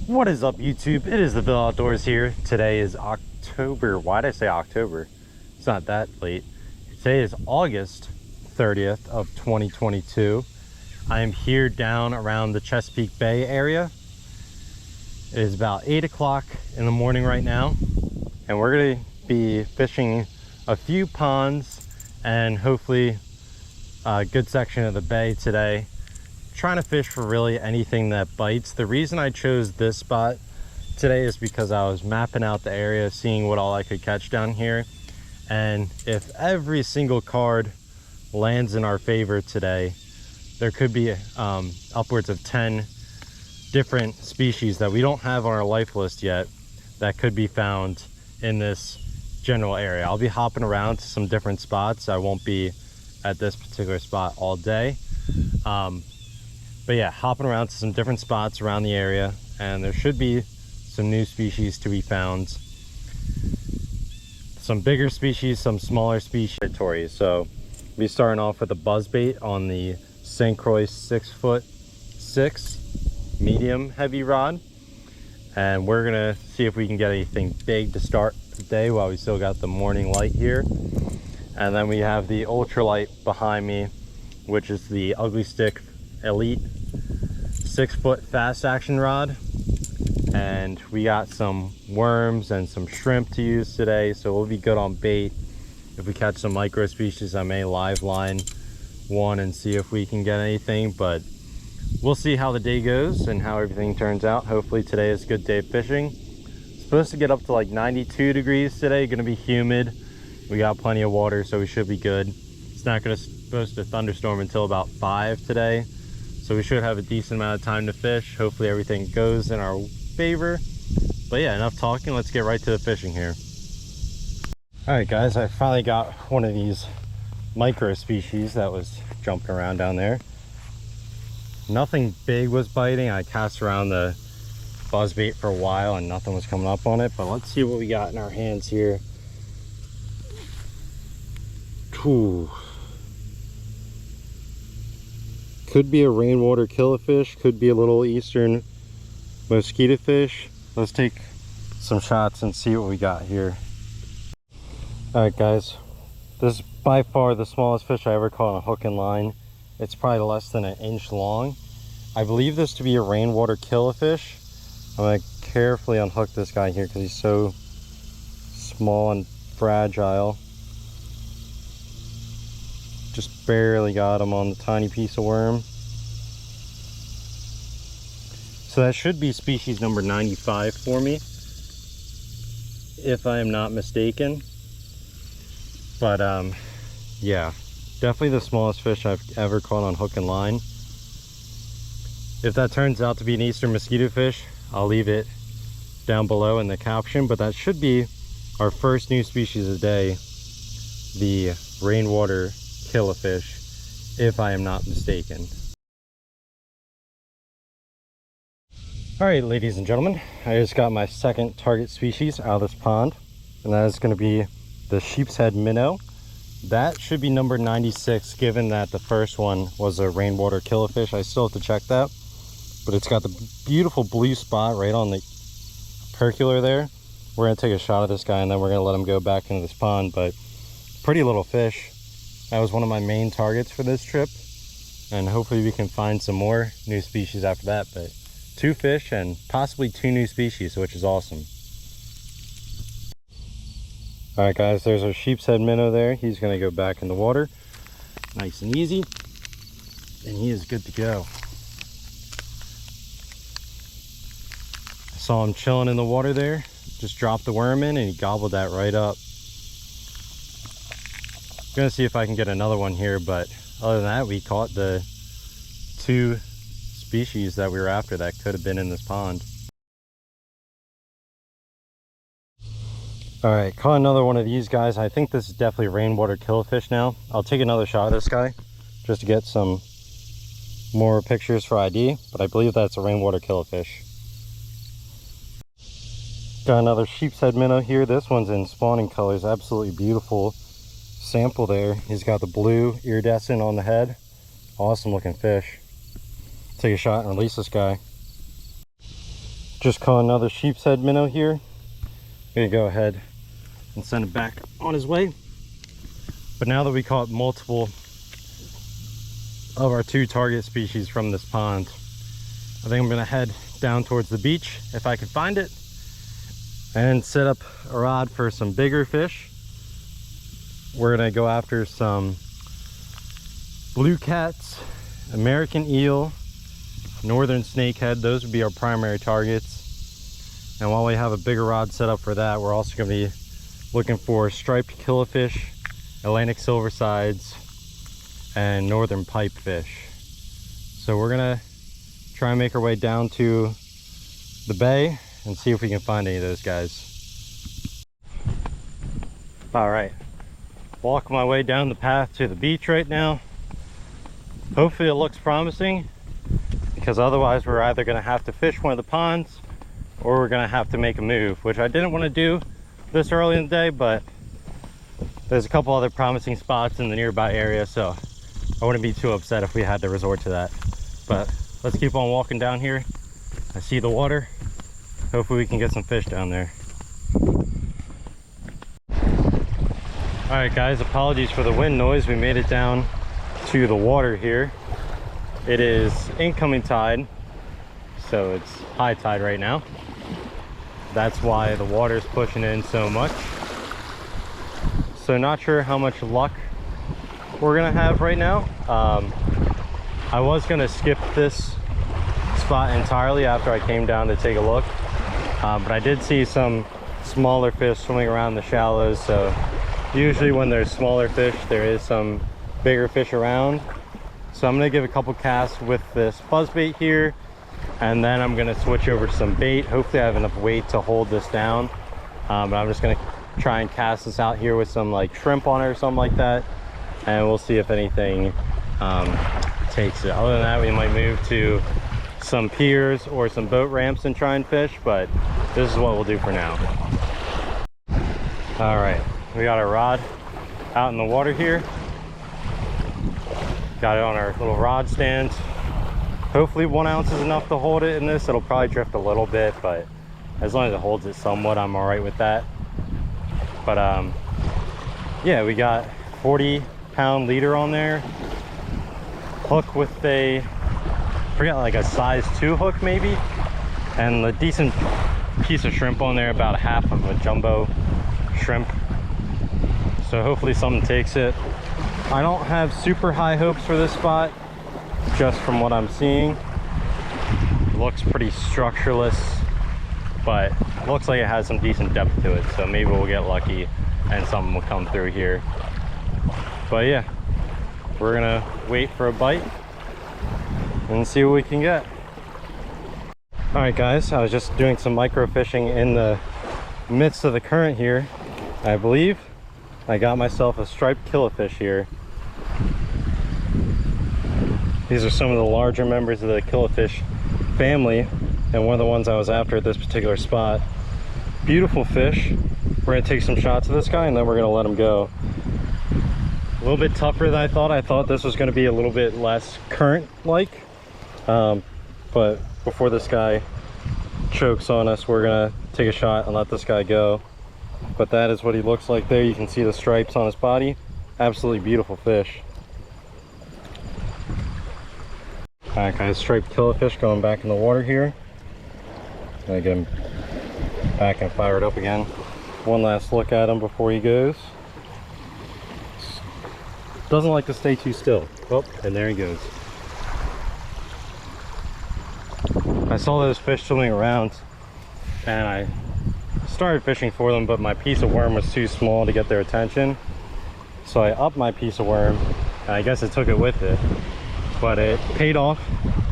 What is up, YouTube? It is the Ville Outdoors here. Today is October. Why did I say October? It's not that late. Today is August 30th of 2022. I am here down around the Chesapeake Bay area. It is about 8 o'clock in the morning right now, and we're going to be fishing a few ponds and hopefully a good section of the bay today. Trying to fish for really anything that bites. The reason I chose this spot today is because I was mapping out the area, seeing what all I could catch down here, and if every single card lands in our favor today, there could be upwards of 10 different species that we don't have on our life list yet that could be found in this general area. I'll be hopping around to some different spots. I won't be at this particular spot all day, but yeah, hopping around to some different spots around the area, and there should be some new species to be found. Some bigger species, some smaller species. So we'll be starting off with a buzzbait on the St. Croix 6'6" medium heavy rod. And we're gonna see if we can get anything big to start the day while we still got the morning light here. And then we have the ultralight behind me, which is the Ugly Stik Elite 6-foot fast action rod. And we got some worms and some shrimp to use today, so we'll be good on bait. If we catch some micro species, I may live line one and see if we can get anything, but we'll see how the day goes and how everything turns out. Hopefully today is a good day of fishing. It's supposed to get up to like 92 degrees today, gonna be humid. We got plenty of water, so we should be good. It's not supposed to thunderstorm until about 5 today, so we should have a decent amount of time to fish. Hopefully everything goes in our favor. But yeah, enough talking, let's get right to the fishing here. All right guys, I finally got one of these micro species that was jumping around down there. Nothing big was biting. I cast around the buzzbait for a while and nothing was coming up on it, but let's see what we got in our hands here. Ooh. Could be a rainwater killifish, could be a little eastern mosquito fish. Let's take some shots and see what we got here. All right guys, this is by far the smallest fish I ever caught on a hook and line. It's probably less than an inch long. I believe this to be a rainwater killifish. I'm gonna carefully unhook this guy here because he's so small and fragile. Just barely got him on the tiny piece of worm. So that should be species number 95 for me, if I am not mistaken. But yeah, definitely the smallest fish I've ever caught on hook and line. If that turns out to be an eastern mosquito fish, I'll leave it down below in the caption, but that should be our first new species of the day, the rainwater killifish, if I am not mistaken. All right, ladies and gentlemen, I just got my second target species out of this pond, and that is going to be the sheep's head minnow. That should be number 96, given that the first one was a rainwater killifish. I still have to check that, but it's got the beautiful blue spot right on the percular there. We're going to take a shot of this guy and then we're going to let him go back into this pond. But pretty little fish. That was one of my main targets for this trip, and hopefully we can find some more new species after that. But 2 fish and possibly 2 new species, which is awesome. All right guys, there's our sheep's head minnow there. He's gonna go back in the water nice and easy, and he is good to go. I saw him chilling in the water there, just dropped the worm in and he gobbled that right up. I'm gonna see if I can get another one here, but other than that, we caught the 2 species that we were after that could have been in this pond. All right, caught another one of these guys. I think this is definitely a rainwater killifish now. I'll take another shot of this guy just to get some more pictures for ID, but I believe that's a rainwater killifish. Got another sheep's head minnow here. This one's in spawning colors, absolutely beautiful sample there. He's got the blue iridescent on the head. Awesome looking fish. Take a shot and release this guy. Just caught another sheep's head minnow here. Gonna go ahead and send it back on his way. But now that we caught multiple of our 2 target species from this pond, I think I'm gonna head down towards the beach if I can find it and set up a rod for some bigger fish. We're gonna go after some blue cats, American eel, northern snakehead. Those would be our primary targets. And while we have a bigger rod set up for that, we're also gonna be looking for striped killifish, Atlantic silversides, and northern pipefish. So we're gonna try and make our way down to the bay and see if we can find any of those guys. All right, walking my way down the path to the beach right now. Hopefully it looks promising, because otherwise we're either gonna have to fish one of the ponds or we're gonna have to make a move, which I didn't want to do this early in the day, but there's a couple other promising spots in the nearby area, so I wouldn't be too upset if we had to resort to that. But let's keep on walking down here. I see the water. Hopefully we can get some fish down there. All right guys, apologies for the wind noise. We made it down to the water here. It is incoming tide, so it's high tide right now. That's why the water is pushing in so much. So not sure how much luck we're gonna have right now. I was gonna skip this spot entirely after I came down to take a look, but I did see some smaller fish swimming around the shallows. So usually when there's smaller fish, there is some bigger fish around. So I'm gonna give a couple casts with this buzzbait here, and then I'm gonna switch over to some bait. Hopefully I have enough weight to hold this down, but I'm just gonna try and cast this out here with some like shrimp on it or something like that, and we'll see if anything takes it. Other than that, we might move to some piers or some boat ramps and try and fish, but this is what we'll do for now. All right, we got our rod out in the water here. Got it on our little rod stand. Hopefully 1 ounce is enough to hold it in this. It'll probably drift a little bit, but as long as it holds it somewhat, I'm all right with that. But yeah, we got 40-pound leader on there. Hook with a, I forget, like a size 2 hook maybe, and a decent piece of shrimp on there, about half of a jumbo shrimp. So hopefully something takes it. I don't have super high hopes for this spot, just from what I'm seeing. It looks pretty structureless, but it looks like it has some decent depth to it, so maybe we'll get lucky and something will come through here. But yeah, we're gonna wait for a bite and see what we can get. All right guys, I was just doing some micro fishing in the midst of the current here. I believe I got myself a striped killifish here. These are some of the larger members of the killifish family, and one of the ones I was after at this particular spot. Beautiful fish. We're gonna take some shots of this guy and then we're gonna let him go. A little bit tougher than I thought. I thought this was gonna be a little bit less current-like, but before this guy chokes on us, we're gonna take a shot and let this guy go. But that is what he looks like there. You can see the stripes on his body. Absolutely beautiful fish. All right guys, striped killifish going back in the water here. Gonna get him back and fire it up again. One last look at him before he goes. Doesn't like to stay too still. Oh, and there he goes. I saw those fish swimming around and I started fishing for them, but my piece of worm was too small to get their attention. So I upped my piece of worm, and I guess it took it with it. But it paid off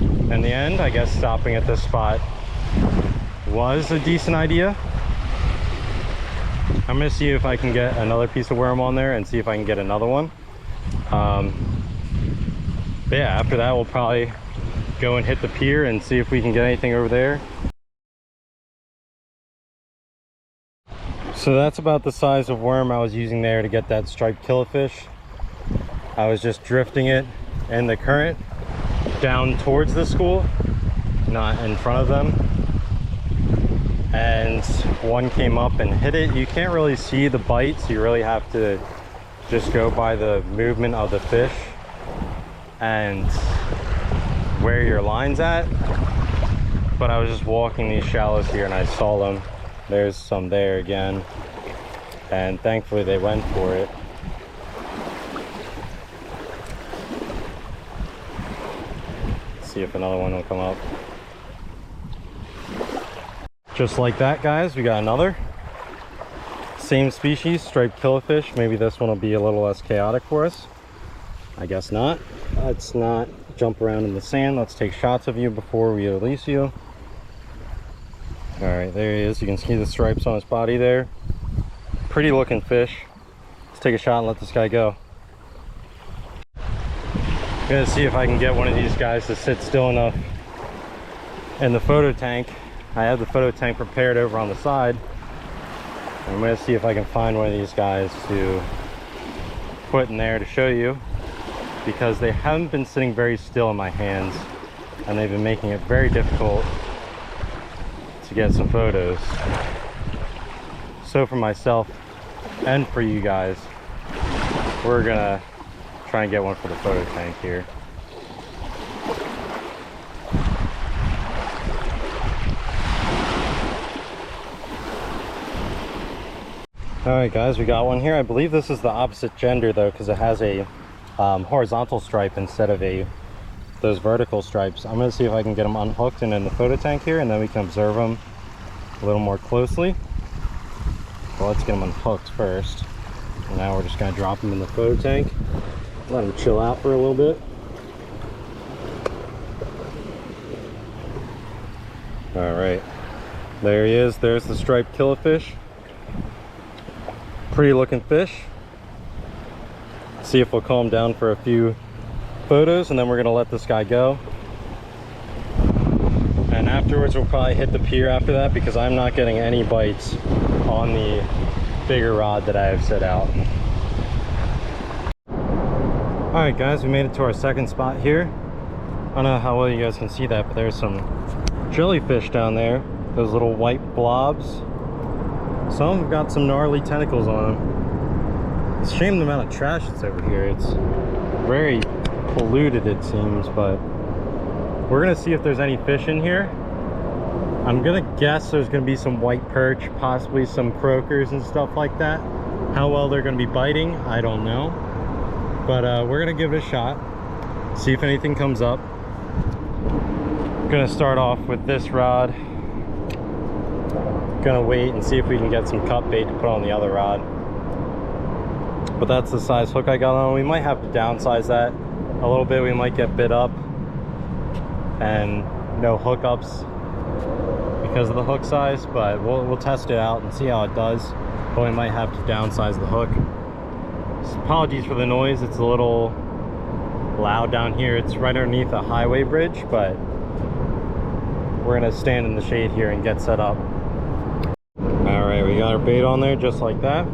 in the end. I guess stopping at this spot was a decent idea. I'm gonna see if I can get another piece of worm on there and see if I can get another one. But yeah, after that we'll probably go and hit the pier and see if we can get anything over there. So that's about the size of worm I was using there to get that striped killifish. I was just drifting it in the current down towards the school, not in front of them. and one came up and hit it. You can't really see the bites. You really have to just go by the movement of the fish and where your line's at. But I was just walking these shallows here and I saw them. There's some there again, and thankfully they went for it. Let's see if another one will come up. Just like that, guys, we got another. Same species, striped killifish. Maybe this one will be a little less chaotic for us. I guess not. Let's not jump around in the sand. Let's take shots of you before we release you. All right, there he is. You can see the stripes on his body there. Pretty looking fish. Let's take a shot and let this guy go. I'm gonna see if I can get one of these guys to sit still enough in the photo tank. I have the photo tank prepared over on the side. I'm gonna see if I can find one of these guys to put in there to show you, because they haven't been sitting very still in my hands and they've been making it very difficult to get some photos. So for myself and for you guys, we're gonna try and get one for the photo tank here. All right, guys, we got one here. I believe this is the opposite gender though, because it has a horizontal stripe instead of those vertical stripes. I'm gonna see if I can get them unhooked and in the photo tank here, and then we can observe them a little more closely. Well, let's get them unhooked first. And now we're just gonna drop them in the photo tank, let them chill out for a little bit. All right, there he is. There's the striped killifish. Pretty looking fish. See if we'll calm down for a few photos, and then we're gonna let this guy go. And afterwards we'll probably hit the pier after that, because I'm not getting any bites on the bigger rod that I have set out. All right, guys, we made it to our second spot here. I don't know how well you guys can see that, but there's some jellyfish down there, those little white blobs. Some of them got some gnarly tentacles on them. It's a shame the amount of trash that's over here. It's very polluted, it seems, but we're gonna see if there's any fish in here. I'm gonna guess there's gonna be some white perch, possibly some croakers and stuff like that. How well they're gonna be biting, I don't know. But we're gonna give it a shot, see if anything comes up. I'm gonna start off with this rod. Gonna wait and see if we can get some cut bait to put on the other rod. But that's the size hook I got on. We might have to downsize that a little bit. We might get bit up and no hookups because of the hook size, but we'll test it out and see how it does. But we might have to downsize the hook. So apologies for the noise. It's a little loud down here. It's right underneath a highway bridge, but we're gonna stand in the shade here and get set up. All right, we got our bait on there just like that.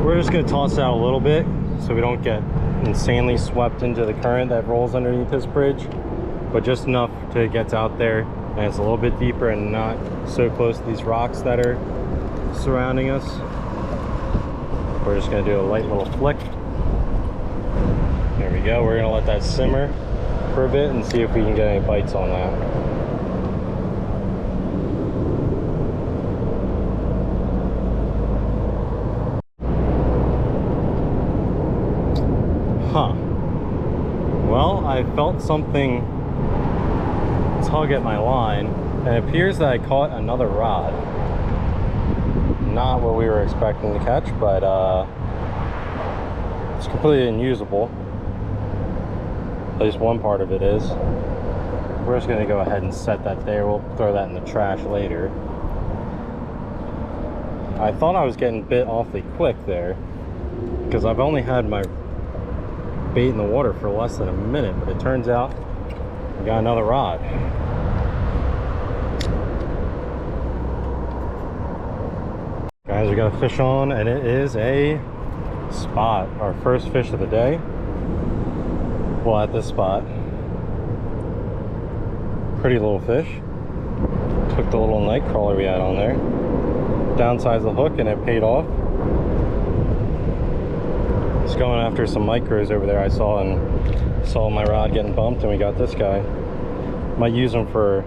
We're just gonna toss it out a little bit so we don't get insanely swept into the current that rolls underneath this bridge, but just enough to it gets out there and it's a little bit deeper and not so close to these rocks that are surrounding us. We're just gonna do a light little flick. There we go. We're gonna let that simmer for a bit and see if we can get any bites on that. Well, I felt something tug at my line, and it appears that I caught another rod. Not what we were expecting to catch, but it's completely unusable. At least one part of it is. We're just gonna go ahead and set that there. We'll throw that in the trash later. I thought I was getting bit awfully quick there, because I've only had my bait in the water for less than a minute, but it turns out we got another rod. Guys, we got a fish on, and it is a spot, our first fish of the day. Well, at this spot. Pretty little fish. Took the little Nightcrawler we had on there, downsized the hook, and it paid off. Just going after some micros over there I saw, and saw my rod getting bumped, and we got this guy. Might use him for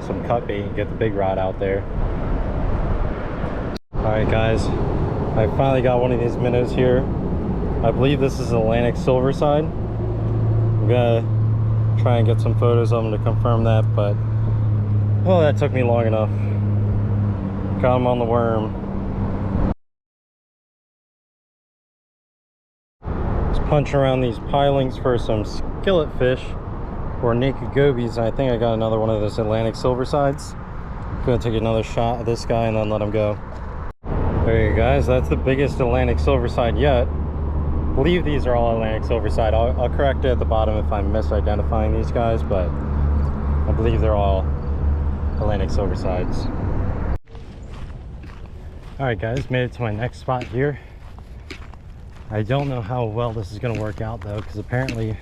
some cut bait and get the big rod out there. Alright guys, I finally got one of these minnows here. I believe this is Atlantic Silverside. I'm gonna try and get some photos of them to confirm that, but oh, that took me long enough. Got him on the worm. Just punching around these pilings for some skillet fish or naked gobies. I think I got another one of those Atlantic Silversides. Gonna take another shot of this guy and then let him go. There you guys, that's the biggest Atlantic Silverside yet. I believe these are all Atlantic Silverside. I'll correct it at the bottom if I'm misidentifying these guys, but I believe they're all Atlantic Silversides. Alright guys, made it to my next spot here. I don't know how well this is going to work out though, because apparently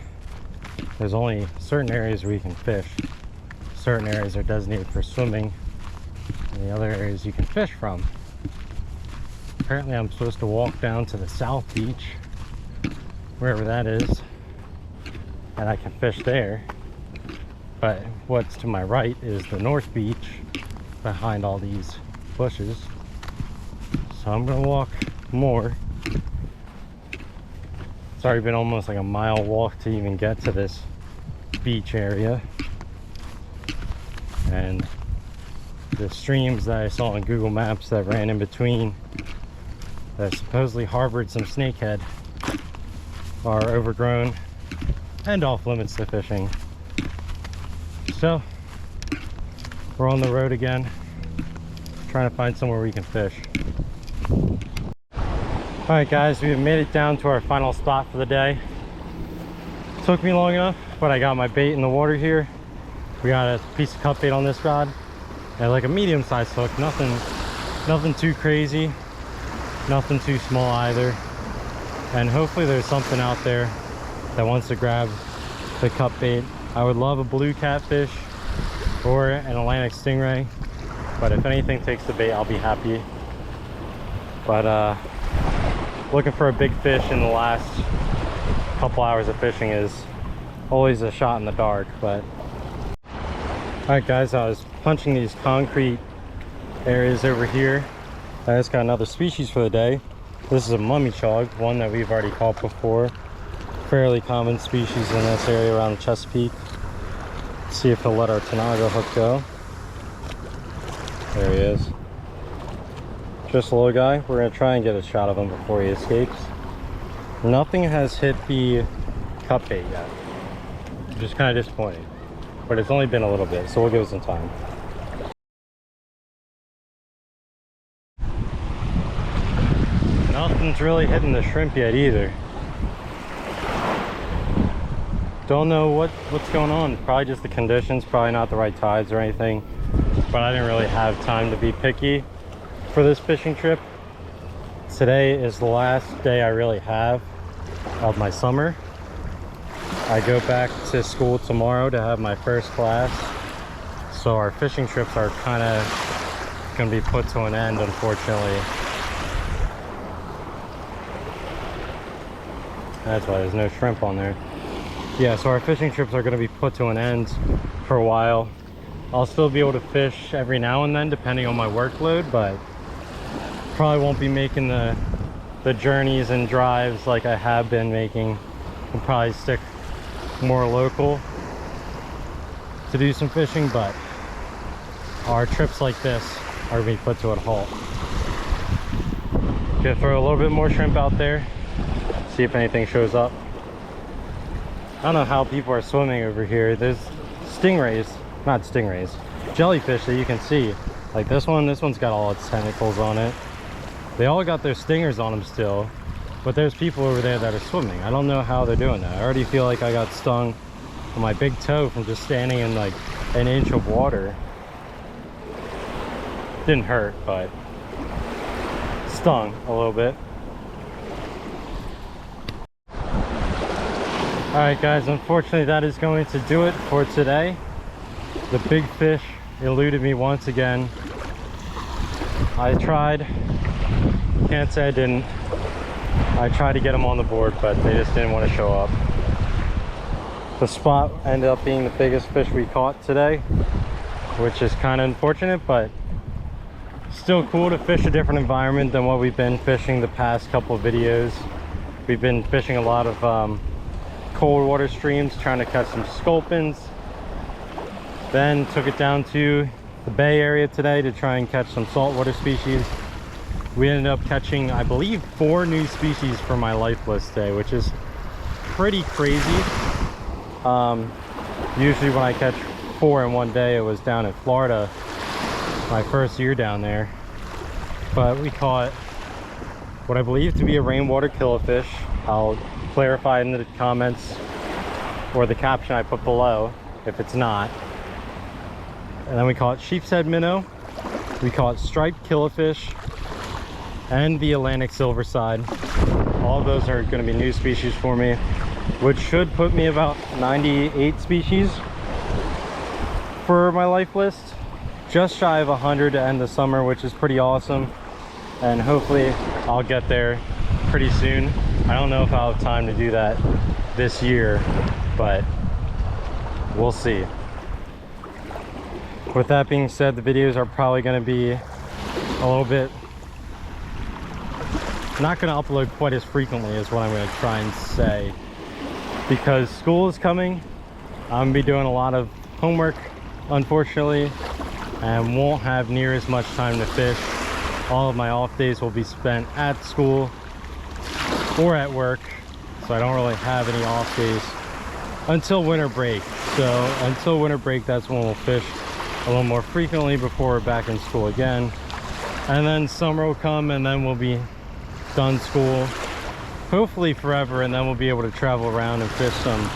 there's only certain areas where you can fish. Certain areas are designated for swimming, and the other areas you can fish from. Apparently I'm supposed to walk down to the South Beach, wherever that is, and I can fish there. But what's to my right is the North Beach behind all these bushes. So I'm gonna walk more. It's already been almost like a mile walk to even get to this beach area. And the streams that I saw on Google Maps that ran in between that supposedly harbored some snakehead are overgrown and off limits to fishing. So we're on the road again, trying to find somewhere we can fish. Alright guys, we've made it down to our final spot for the day. Took me long enough, but I got my bait in the water here. We got a piece of cut bait on this rod and like a medium-sized hook. Nothing too crazy, nothing too small either. And hopefully there's something out there that wants to grab the cut bait. I would love a blue catfish or an Atlantic stingray, but if anything takes the bait, I'll be happy. But looking for a big fish in the last couple hours of fishing is always a shot in the dark. But alright guys, I was punching these concrete areas over here. I just got another species for the day. This is a mummy chog, one that we've already caught before. Fairly common species in this area around Chesapeake. Let's see if he'll let our Tanago hook go. There he is. Just a little guy. We're going to try and get a shot of him before he escapes. Nothing has hit the cut bait yet. I'm just kind of disappointed. But it's only been a little bit, so we'll give it some time. Nothing's really hitting the shrimp yet either. Don't know what's going on. Probably just the conditions, probably not the right tides or anything. But I didn't really have time to be picky for this fishing trip. Today is the last day I really have of my summer. I go back to school tomorrow to have my first class. So our fishing trips are kind of going to be put to an end, unfortunately. That's why there's no shrimp on there. Yeah, so our fishing trips are going to be put to an end for a while. I'll still be able to fish every now and then depending on my workload, but probably won't be making the journeys and drives like I have been making. I'll probably stick more local to do some fishing, but our trips like this are going to be put to a halt. Gonna throw a little bit more shrimp out there, see if anything shows up. I don't know how people are swimming over here. There's stingrays, not stingrays, jellyfish that you can see. Like this one's got all its tentacles on it. They all got their stingers on them still, but there's people over there that are swimming. I don't know how they're doing that. I already feel like I got stung on my big toe from just standing in like an inch of water. Didn't hurt, but stung a little bit. Alright guys, unfortunately that is going to do it for today. The big fish eluded me once again. I tried, can't say I didn't. I tried to get them on the board, but they just didn't want to show up. The spot ended up being the biggest fish we caught today, which is kind of unfortunate, but still cool to fish a different environment than what we've been fishing the past couple of videos. We've been fishing a lot of cold water streams, trying to catch some sculpins. Then took it down to the bay area today to try and catch some saltwater species. We ended up catching, I believe, 4 new species for my life list today, which is pretty crazy. Usually when I catch 4 in one day, it was down in Florida, my first year down there. But we caught what I believe to be a rainwater killifish. I'll clarify in the comments or the caption I put below if it's not. And then we caught sheep's head minnow, we caught striped killifish, and the Atlantic silverside. All of those are going to be new species for me, which should put me about 98 species for my life list. Just shy of 100 to end the summer, which is pretty awesome. And hopefully I'll get there pretty soon. I don't know if I'll have time to do that this year, but we'll see. With that being said, the videos are probably going to be a little bit, not going to upload quite as frequently as what I'm going to try and say, because school is coming. I'm going to be doing a lot of homework, unfortunately, and won't have near as much time to fish. All of my off days will be spent at school or at work, so I don't really have any off days until winter break. So until winter break, that's when we'll fish a little more frequently before we're back in school again. And then summer will come, and then we'll be done school, hopefully forever, and then we'll be able to travel around and fish some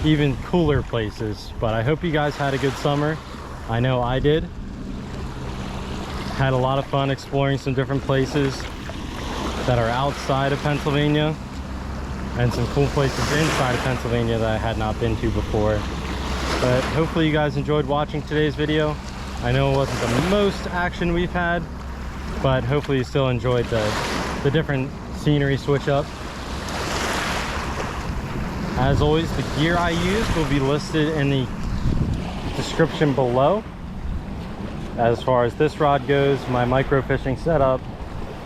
even cooler places. But I hope you guys had a good summer. I know I did. Had a lot of fun exploring some different places that are outside of Pennsylvania, and some cool places inside of Pennsylvania that I had not been to before. But hopefully you guys enjoyed watching today's video. I know it wasn't the most action we've had, but hopefully you still enjoyed the different scenery switch up. As always, the gear I used will be listed in the description below. As far as this rod goes, my micro fishing setup,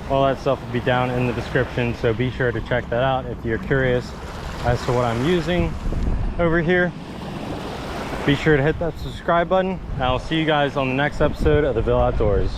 all that stuff will be down in the description, so be sure to check that out if you're curious as to what I'm using over here. Be sure to hit that subscribe button, and I'll see you guys on the next episode of the Ville Outdoors.